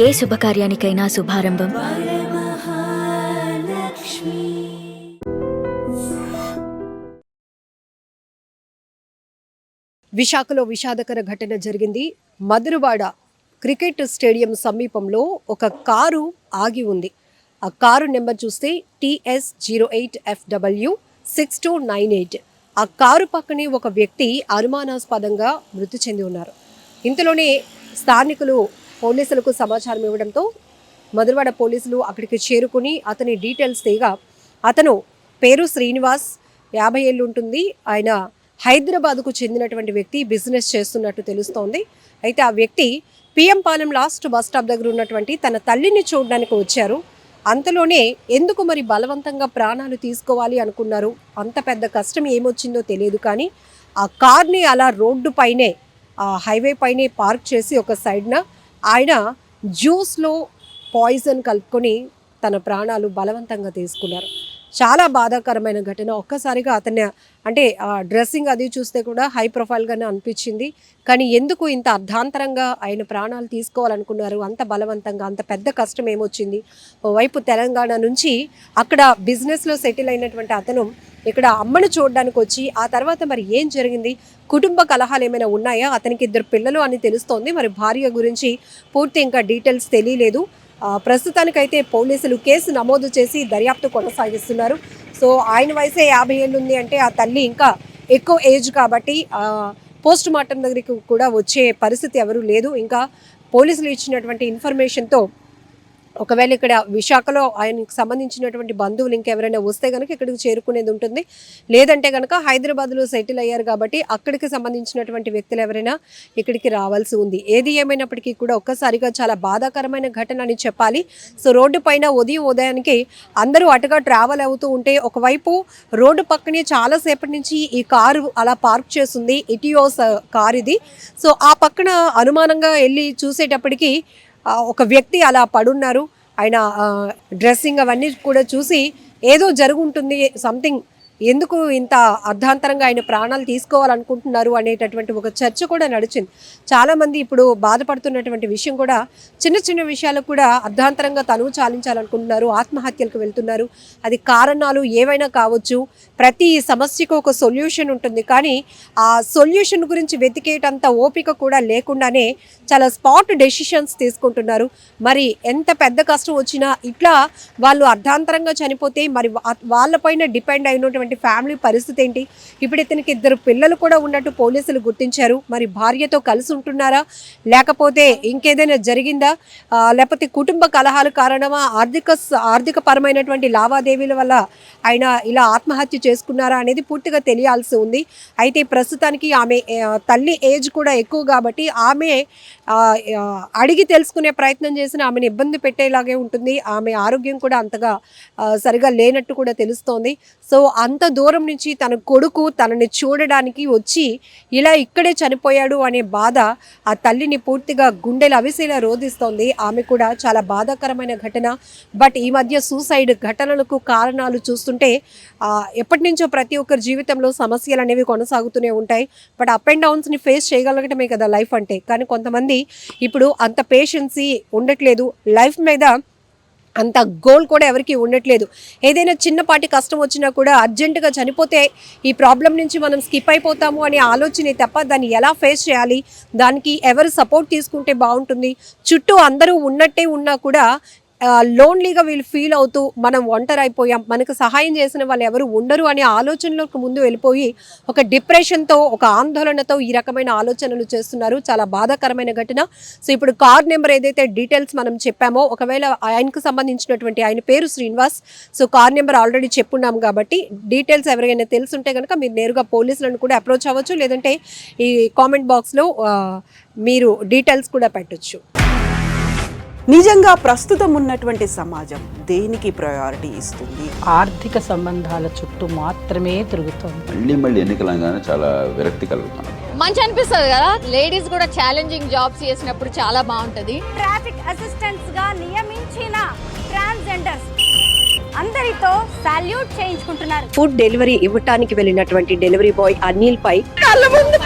ఏ శుభకార్యానికైనా శుభారంభం విశాఖలో విషాదకర ఘటన జరిగింది. మధురవాడ క్రికెట్ స్టేడియం సమీపంలో ఒక కారు ఆగి ఉంది. ఆ కారు నెంబర్ చూస్తే TS08FW6298. ఆ కారు పక్కనే ఒక వ్యక్తి అనుమానాస్పదంగా మృతి చెంది ఉన్నారు. ఇంతలోనే స్థానికులు పోలీసులకు సమాచారం ఇవ్వడంతో మధురవాడ పోలీసులు అక్కడికి చేరుకుని అతని డీటెయిల్స్ తీయగా అతను పేరు శ్రీనివాస్, 50 ఏళ్ళు ఉంటుంది. ఆయన హైదరాబాద్కు చెందినటువంటి వ్యక్తి, బిజినెస్ చేస్తున్నట్టు తెలుస్తోంది. అయితే ఆ వ్యక్తి PM Palem last bus stop దగ్గర ఉన్నటువంటి తన తల్లిని చూడడానికి వచ్చారు. అంతలోనే ఎందుకు మరి బలవంతంగా ప్రాణాలు తీసుకోవాలి అనుకున్నారు. అంత పెద్ద కష్టం ఏమొచ్చిందో తెలియదు, కానీ ఆ కార్ని అలా రోడ్డు పైనే, ఆ హైవే పైనే పార్క్ చేసి ఒక సైడ్న ఆయన జ్యూస్లో పాయిజన్ కలుపుకొని తన ప్రాణాలు బలవంతంగా తీసుకున్నారు. చాలా బాధాకరమైన ఘటన. ఒక్కసారిగా అతన్ని అంటే డ్రెస్సింగ్ అది చూస్తే కూడా హై ప్రొఫైల్గానే అనిపించింది. కానీ ఎందుకు ఇంత అర్ధాంతరంగా ఆయన ప్రాణాలు తీసుకోవాలనుకున్నారు అంత బలవంతంగా? అంత పెద్ద కష్టం ఏమొచ్చింది? ఓవైపు తెలంగాణ నుంచి అక్కడ బిజినెస్లో సెటిల్ అయినటువంటి అతను ఇక్కడ అమ్మను చూడడానికి వచ్చి ఆ తర్వాత మరి ఏం జరిగింది? కుటుంబ కలహాలు ఏమైనా ఉన్నాయా? అతనికి 2 పిల్లలు అని తెలుస్తోంది. మరి భార్య గురించి పూర్తి ఇంకా డీటెయిల్స్ తెలియలేదు. ప్రస్తుతానికైతే పోలీసులు కేసు నమోదు చేసి దర్యాప్తు కొనసాగిస్తున్నారు. సో ఆయన వయసే 50 ఏళ్ళు ఉంది అంటే ఆ తల్లి ఇంకా ఎక్కువ ఏజ్ కాబట్టి పోస్ట్ మార్టం దగ్గరికి కూడా వచ్చే పరిస్థితి ఎవరూ లేదు. ఇంకా పోలీసులు ఇచ్చినటువంటి ఇన్ఫర్మేషన్తో ఒకవేళ ఇక్కడ విశాఖలో ఆయనకు సంబంధించినటువంటి బంధువులు ఇంకెవరైనా వస్తే కనుక ఇక్కడికి చేరుకునేది ఉంటుంది. లేదంటే కనుక హైదరాబాద్లో సెటిల్ అయ్యారు కాబట్టి అక్కడికి సంబంధించినటువంటి వ్యక్తులు ఎవరైనా ఇక్కడికి రావాల్సి ఉంది. ఏది ఏమైనప్పటికీ కూడా ఒక్కసారిగా చాలా బాధాకరమైన ఘటన అని చెప్పాలి. సో రోడ్డు పైన ఉదయానికి అందరూ అటుగా ట్రావెల్ అవుతూ ఉంటే ఒకవైపు రోడ్డు పక్కనే చాలాసేపటి నుంచి ఈ కారు అలా పార్క్ చేస్తుంది. ఇటియోస్ కార్ ఇది. సో ఆ పక్కన అనుమానంగా వెళ్ళి చూసేటప్పటికి ఒక వ్యక్తి అలా పడున్నారు. ఆయన డ్రెస్సింగ్ అవన్నీ కూడా చూసి ఏదో జరుగుంటుంది, సంథింగ్, ఎందుకు ఇంత అర్ధాంతరంగా ఆయన ప్రాణాలు తీసుకోవాలనుకుంటున్నారు అనేటటువంటి ఒక చర్చ కూడా నడిచింది. చాలామంది ఇప్పుడు బాధపడుతున్నటువంటి విషయం కూడా చిన్న చిన్న విషయాలకు కూడా అర్ధాంతరంగా తనువు చాలించాలనుకుంటున్నారు, ఆత్మహత్యలకు వెళ్తున్నారు. అది కారణాలు ఏవైనా కావచ్చు. ప్రతి సమస్యకు ఒక సొల్యూషన్ ఉంటుంది, కానీ ఆ సొల్యూషన్ గురించి వెతికేటంత ఓపిక కూడా లేకుండానే చాలా స్పాట్ డెసిషన్స్ తీసుకుంటున్నారు. మరి ఎంత పెద్ద కష్టం వచ్చినా ఇట్లా వాళ్ళు అర్ధాంతరంగా చనిపోతే మరి వాళ్ళపైన డిపెండ్ అయినటువంటి ఫ్యామిలీ పరిస్థితి ఏంటి? ఇప్పుడు ఇతనికి 2 పిల్లలు కూడా ఉన్నట్టు పోలీసులు గుర్తించారు. మరి భార్యతో కలిసి ఉంటున్నారా, లేకపోతే ఇంకేదైనా జరిగిందా, లేకపోతే కుటుంబ కలహాల కారణమా, ఆర్థిక పరమైనటువంటి లావాదేవీల వల్ల ఆయన ఇలా ఆత్మహత్య చేసుకున్నారా అనేది పూర్తిగా తెలియాల్సి ఉంది. అయితే ప్రస్తుతానికి ఆమె తల్లి ఏజ్ కూడా ఎక్కువ కాబట్టి ఆమె అడిగి తెలుసుకునే ప్రయత్నం చేసిన ఆమెను ఇబ్బంది పెట్టేలాగే ఉంటుంది. ఆమె ఆరోగ్యం కూడా అంతగా సరిగా లేనట్టు కూడా తెలుస్తోంది. సో అంత దూరం నుంచి తన కొడుకు తనని చూడడానికి వచ్చి ఇలా ఇక్కడే చనిపోయాడు అనే బాధ ఆ తల్లిని పూర్తిగా గుండెలు అవిసేలా రోధిస్తోంది. ఆమె కూడా చాలా బాధాకరమైన ఘటన. బట్ ఈ మధ్య సూసైడ్ ఘటనలకు కారణాలు చూస్తుంటే ఎప్పటి నుంచో ప్రతి ఒక్కరి జీవితంలో సమస్యలు అనేవి కొనసాగుతూనే ఉంటాయి. బట్ అప్ అండ్ డౌన్స్ని ఫేస్ చేయగలగటమే కదా లైఫ్ అంటే. కానీ కొంతమంది ఇప్పుడు అంత పేషెన్సీ ఉండట్లేదు, లైఫ్ మీద అంత గోల్ కూడా ఎవరికి ఉండట్లేదు. ఏదైనా చిన్నపాటి కష్టం వచ్చినా కూడా అర్జెంటుగా చనిపోతే ఈ ప్రాబ్లం నుంచి మనం స్కిప్ అయిపోతాము అనే ఆలోచనే తప్ప దాన్ని ఎలా ఫేస్ చేయాలి, దానికి ఎవరు సపోర్ట్ తీసుకుంటే బాగుంటుంది, చుట్టూ అందరూ ఉన్నట్టే ఉన్నా కూడా లోన్లీగా వీళ్ళు ఫీల్ అవుతూ మనం ఒంటరి అయిపోయాం, మనకు సహాయం చేసిన వాళ్ళు ఎవరు ఉండరు అనే ఆలోచనలకు ముందు వెళ్ళిపోయి ఒక డిప్రెషన్తో, ఒక ఆందోళనతో ఈ రకమైన ఆలోచనలు చేస్తున్నారు. చాలా బాధాకరమైన ఘటన. సో ఇప్పుడు కార్ నెంబర్ ఏదైతే డీటెయిల్స్ మనం చెప్పామో, ఒకవేళ ఆయనకు సంబంధించినటువంటి, ఆయన పేరు Srinivas. So car number already చెప్పున్నాం కాబట్టి డీటెయిల్స్ ఎవరికైనా తెలుసుంటే కనుక మీరు నేరుగా పోలీసులను కూడా అప్రోచ్ అవ్వచ్చు, లేదంటే ఈ కామెంట్ బాక్స్లో మీరు డీటెయిల్స్ కూడా పెట్టచ్చు. నిజంగా ప్రస్తుతం ఉన్నటువంటి సమాజం దేనికి ప్రయారిటీ ఇస్తుంది? ఆర్థిక సంబంధాల చుట్టూ మాత్రమే తిరుగుతుంది. మళ్ళీ ఎన్నికలంగానే చాలా విరక్తి కలుగుతాను. మంచి అనిపిస్తుంది కదా, లేడీస్ కూడా ఛాలెంజింగ్ జాబ్స్ చేసినప్పుడు చాలా బాగుంటది. ట్రాఫిక్ అసిస్టెంట్స్ గా నియమించిన ట్రాన్స్జెండర్స్ అందరితో సాల్యూట్ చేయించుకుంటున్నారు. ఫుడ్ డెలివరీ ఇవ్వటానికి వెళ్ళినటువంటి డెలివరీ బాయ్ అనిల్ పై కళ్ళ ముందు